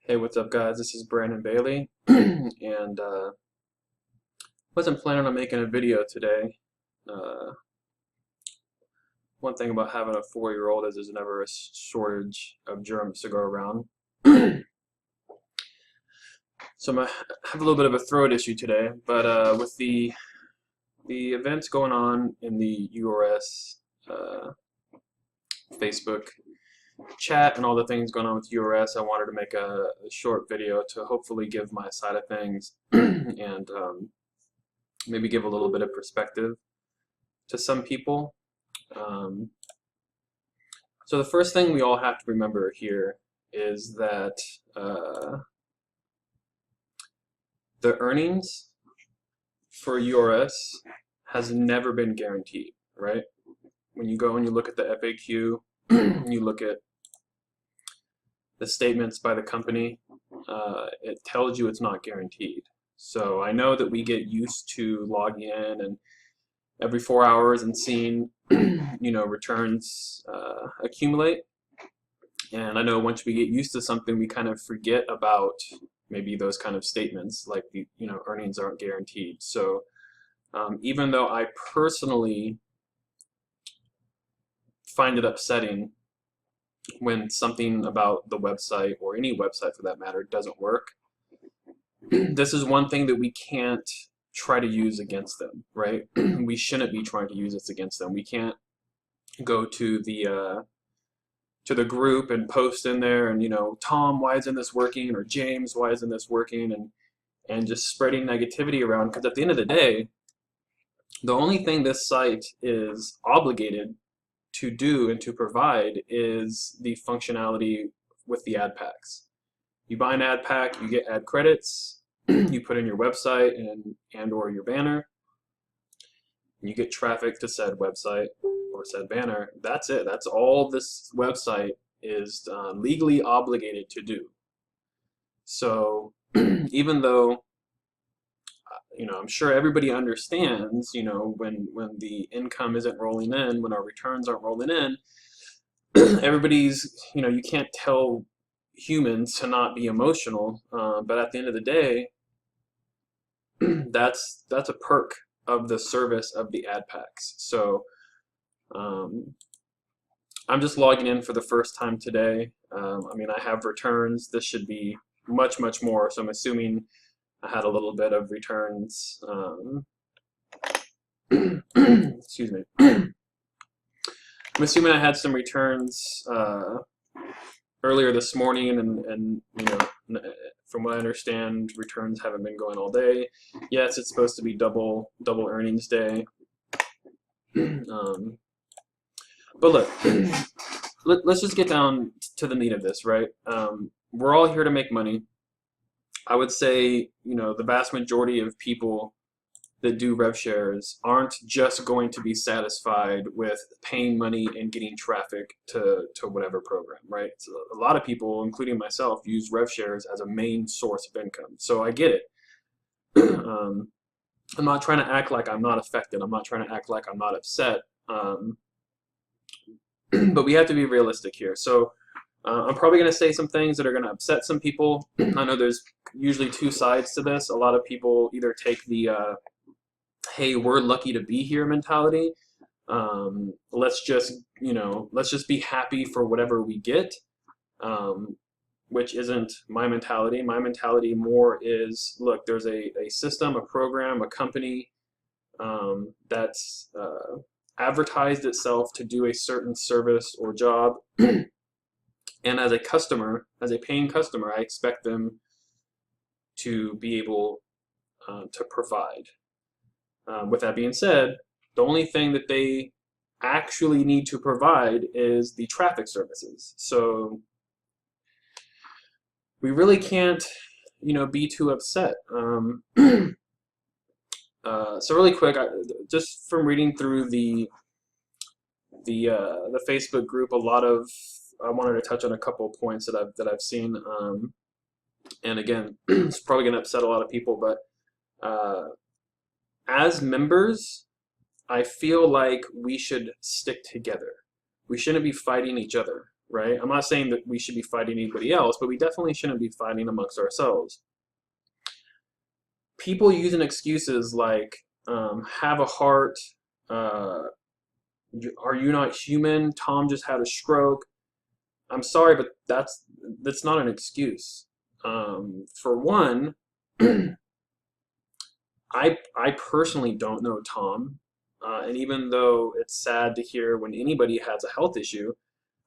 Hey, what's up, guys? This is Brandon Bailey, and wasn't planning on making a video today. Uh, One thing about having a 4-year-old is there's never a shortage of germs to go around. So I have a little bit of a throat issue today, but with the events going on in the URS Facebook chat and all the things going on with URS, I wanted to make a short video to hopefully give my side of things and maybe give a little bit of perspective to some people. So the first thing we all have to remember here is that the earnings for URS has never been guaranteed, right? When you go and you look at the FAQ, you look at the statements by the company, it tells you it's not guaranteed. So I know that we get used to logging in and every 4 hours and seeing returns accumulate, and I know once we get used to something we kind of forget about maybe those kind of statements like the earnings aren't guaranteed. So even though I personally find it upsetting when something about the website, or any website for that matter, doesn't work, this is one thing that we can't try to use against them, right? We shouldn't be trying to use this against them. We can't go to the group and post in there and Tom, why isn't this working, or James, why isn't this working, and just spreading negativity around, because at the end of the day, the only thing this site is obligated to do and to provide is the functionality with the ad packs. You buy an ad pack, you get ad credits, you put in your website and or your banner, and you get traffic to said website or said banner. That's it. That's all this website is legally obligated to do. So even though I'm sure everybody understands, when the income isn't rolling in, when our returns aren't rolling in, everybody's, you can't tell humans to not be emotional, but at the end of the day, that's a perk of the service of the ad packs. So I'm just logging in for the first time today. I have returns. This should be much more, so I'm assuming I had a little bit of returns. Excuse me. I'm assuming I had some returns earlier this morning, and from what I understand, returns haven't been going all day. Yes, it's supposed to be double earnings day. But look, let's just get down to the meat of this, right? We're all here to make money. I would say, the vast majority of people that do rev shares aren't just going to be satisfied with paying money and getting traffic to whatever program, right? So a lot of people, including myself, use rev shares as a main source of income. So I get it. I'm not trying to act like I'm not affected. I'm not trying to act like I'm not upset. But we have to be realistic here. So I'm probably going to say some things that are going to upset some people. I know there's usually two sides to this. A lot of people either take the hey, we're lucky to be here mentality. Let's just be happy for whatever we get, which isn't my mentality. My mentality more is, look, there's a system, a program, a company that's advertised itself to do a certain service or job. And as a customer, as a paying customer, I expect them to be able to provide. With that being said, the only thing that they actually need to provide is the traffic services. So we really can't, be too upset. So really quick, just from reading through the Facebook group, I wanted to touch on a couple of points that I've seen, and again, it's probably going to upset a lot of people, but as members, I feel like we should stick together. We shouldn't be fighting each other. right? I'm not saying that we should be fighting anybody else, but we definitely shouldn't be fighting amongst ourselves. People using excuses like have a heart, uh, are you not human? Tom just had a stroke. I'm sorry, but that's not an excuse. For one, I personally don't know Tom, and even though it's sad to hear when anybody has a health issue,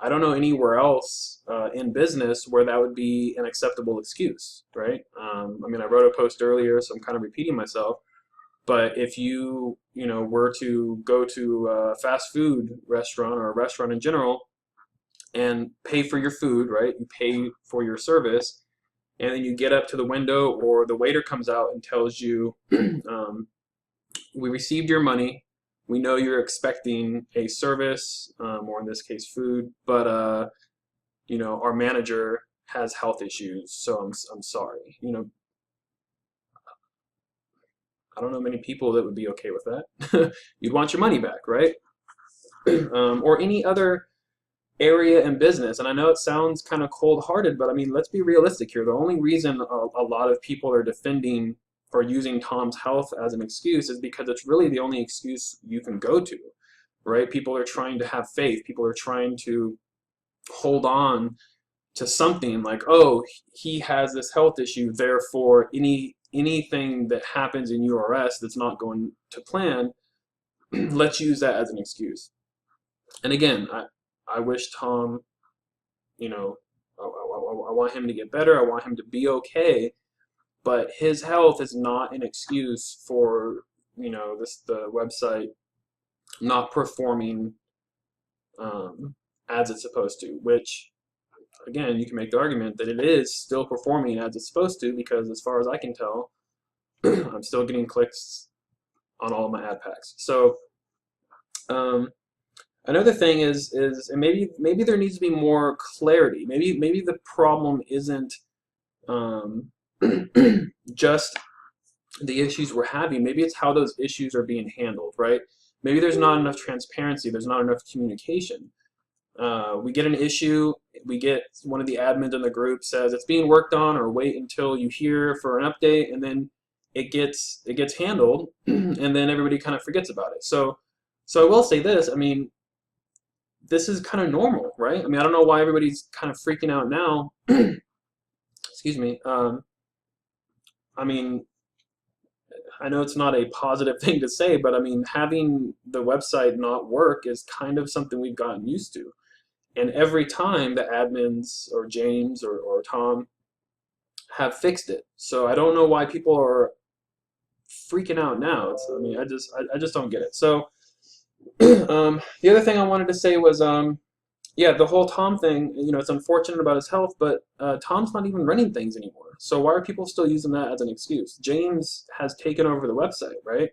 I don't know anywhere else in business where that would be an acceptable excuse, right? I mean, I wrote a post earlier, so I'm kind of repeating myself. But if you know, were to go to a fast food restaurant or a restaurant in general and pay for your food, right? You pay for your service, and then you get up to the window or the waiter comes out and tells you, we received your money. We know you're expecting a service, or in this case, food, but you know, our manager has health issues, so I'm sorry. You know, I don't know many people that would be okay with that. You'd want your money back, right? Or any other area in business. And I know it sounds kind of cold-hearted, but I mean, let's be realistic here. The only reason a lot of people are defending or using Tom's health as an excuse is because it's really the only excuse you can go to, right? People are trying to have faith. People are trying to hold on to something like, oh, he has this health issue, therefore anything that happens in URS that's not going to plan, let's use that as an excuse. And again, I wish Tom, you know, I want him to get better. I want him to be okay. But his health is not an excuse for, you know, the website not performing as it's supposed to, which, again, you can make the argument that it is still performing as it's supposed to, because as far as I can tell, I'm still getting clicks on all of my ad packs. So another thing is and maybe there needs to be more clarity. Maybe the problem isn't just the issues we're having. Maybe it's how those issues are being handled, right? Maybe there's not enough transparency. There's not enough communication. We get an issue, we get one of the admins in the group says it's being worked on, or wait until you hear for an update, and then it gets handled, and then everybody kind of forgets about it. So I will say this, I mean, this is kind of normal, right? I mean, I don't know why everybody's kind of freaking out now. Excuse me. I mean, I know it's not a positive thing to say, but I mean, having the website not work is kind of something we've gotten used to. And every time the admins or James or Tom have fixed it. So I don't know why people are freaking out now. I mean, I just don't get it. So the other thing I wanted to say was, yeah, the whole Tom thing, you know, it's unfortunate about his health, but Tom's not even running things anymore. So why are people still using that as an excuse? James has taken over the website, right?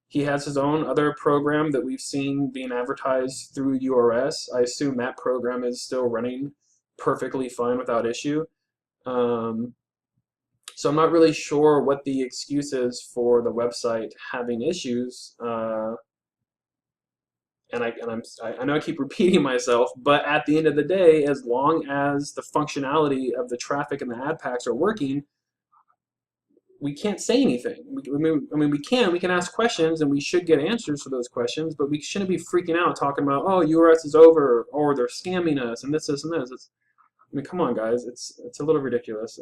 He has his own other program that we've seen being advertised through URS. I assume that program is still running perfectly fine without issue. So I'm not really sure what the excuse is for the website having issues. And I know I keep repeating myself, but at the end of the day, as long as the functionality of the traffic and the ad packs are working, we can't say anything. I mean, we can ask questions, and we should get answers for those questions, but we shouldn't be freaking out talking about, oh, URS is over, or they're scamming us, and this, and this. I mean, come on, guys, it's a little ridiculous.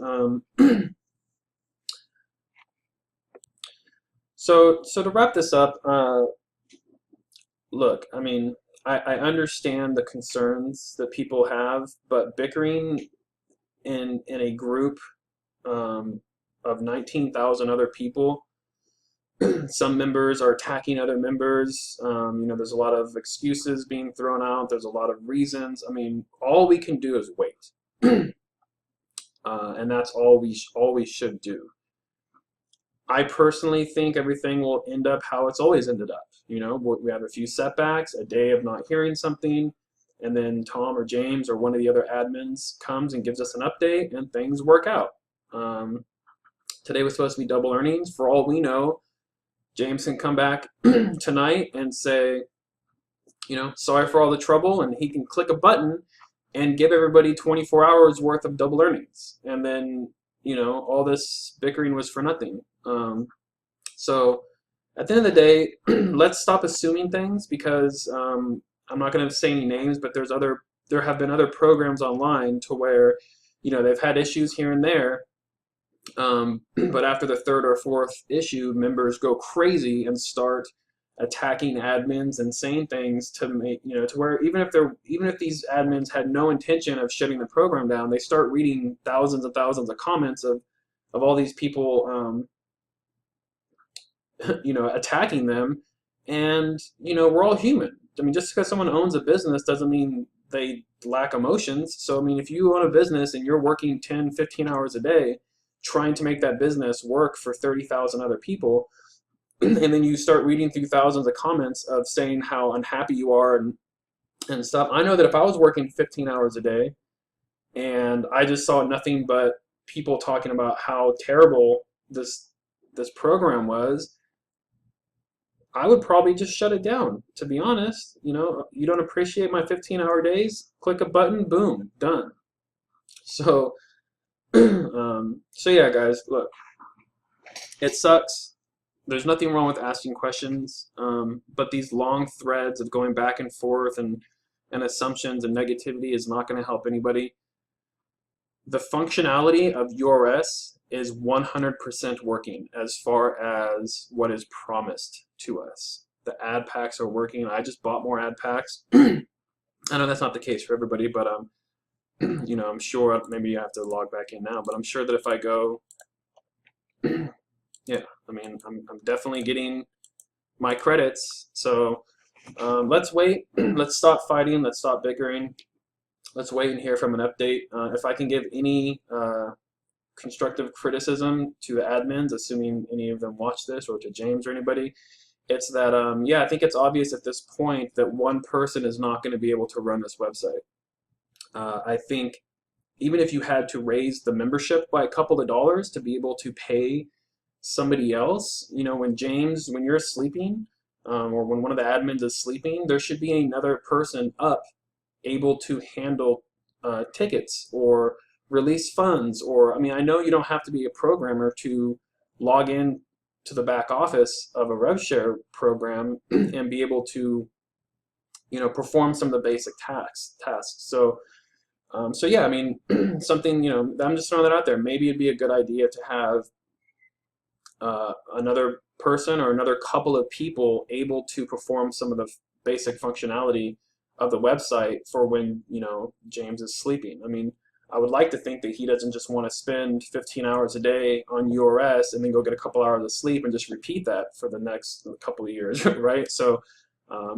So to wrap this up, look, I mean, I understand the concerns that people have, but bickering in a group of 19,000 other people, some members are attacking other members. You know, there's a lot of excuses being thrown out. There's a lot of reasons. I mean, all we can do is wait, and that's all we should do. I personally think everything will end up how it's always ended up. You know, we have a few setbacks, a day of not hearing something, and then Tom or James or one of the other admins comes and gives us an update, and things work out. Today was supposed to be double earnings. For all we know, James can come back tonight and say, you know, sorry for all the trouble, and he can click a button and give everybody 24 hours worth of double earnings. And then, all this bickering was for nothing. So at the end of the day, let's stop assuming things, because I'm not going to say any names, but there have been other programs online to where, they've had issues here and there. But after the third or fourth issue, members go crazy and start attacking admins and saying things to make, to where even if these admins had no intention of shutting the program down, they start reading thousands and thousands of comments of all these people, attacking them. And, we're all human. I mean, just because someone owns a business doesn't mean they lack emotions. So, I mean, if you own a business and you're working 10, 15 hours a day trying to make that business work for 30,000 other people, and then you start reading through thousands of comments of saying how unhappy you are and stuff. I know that if I was working 15 hours a day and I just saw nothing but people talking about how terrible this program was, I would probably just shut it down, to be honest. You don't appreciate my 15-hour days? Click a button, boom, done. So, so yeah, guys, look, it sucks. There's nothing wrong with asking questions, but these long threads of going back and forth and assumptions and negativity is not going to help anybody. The functionality of URS is 100% working as far as what is promised to us. The ad packs are working. I just bought more ad packs. I know that's not the case for everybody, but I'm sure, maybe I have to log back in now, but I'm sure that if I go, yeah, I mean, I'm definitely getting my credits. So let's wait. Let's stop fighting. Let's stop bickering. Let's wait and hear from an update. If I can give any constructive criticism to the admins, assuming any of them watch this, or to James or anybody, it's that, yeah, I think it's obvious at this point that one person is not going to be able to run this website. I think even if you had to raise the membership by a couple of dollars to be able to pay somebody else, when you're sleeping, or when one of the admins is sleeping, there should be another person up able to handle tickets or release funds. Or, I mean, I know you don't have to be a programmer to log in to the back office of a RevShare program and be able to, perform some of the basic tasks. So, so yeah, I mean, something, I'm just throwing that out there. Maybe it'd be a good idea to have another person or another couple of people able to perform some of the basic functionality of the website for when, James is sleeping. I mean, I would like to think that he doesn't just want to spend 15 hours a day on URS and then go get a couple hours of sleep and just repeat that for the next couple of years, right? So,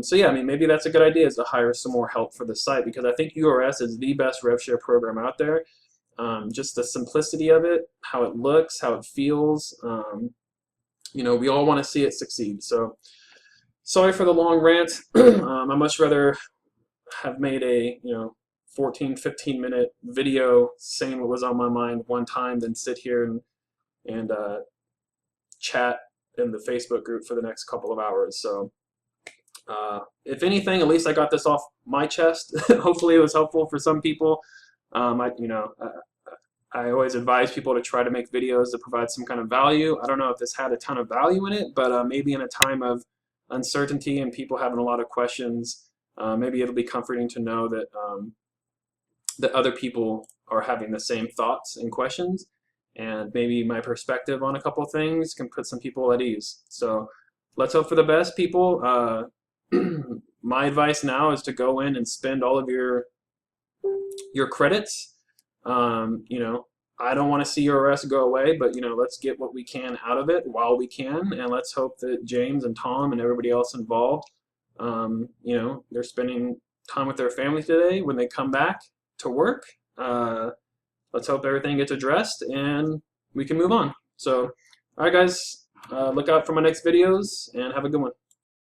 so yeah, I mean, maybe that's a good idea, is to hire some more help for the site, because I think URS is the best RevShare program out there. Just the simplicity of it, how it looks, how it feels. We all want to see it succeed. So, sorry for the long rant. I much rather have made a 14, 15-minute video saying what was on my mind one time than sit here and chat in the Facebook group for the next couple of hours. So, if anything, at least I got this off my chest. Hopefully, it was helpful for some people. I always advise people to try to make videos that provide some kind of value. I don't know if this had a ton of value in it, but maybe in a time of uncertainty and people having a lot of questions, maybe it'll be comforting to know that that other people are having the same thoughts and questions, and maybe my perspective on a couple of things can put some people at ease. So let's hope for the best, people. My advice now is to go in and spend all of your credits. I don't want to see URS go away, but let's get what we can out of it while we can, and let's hope that James and Tom and everybody else involved, they're spending time with their families today when they come back to work. Let's hope everything gets addressed and we can move on. So, all right, guys, look out for my next videos and have a good one.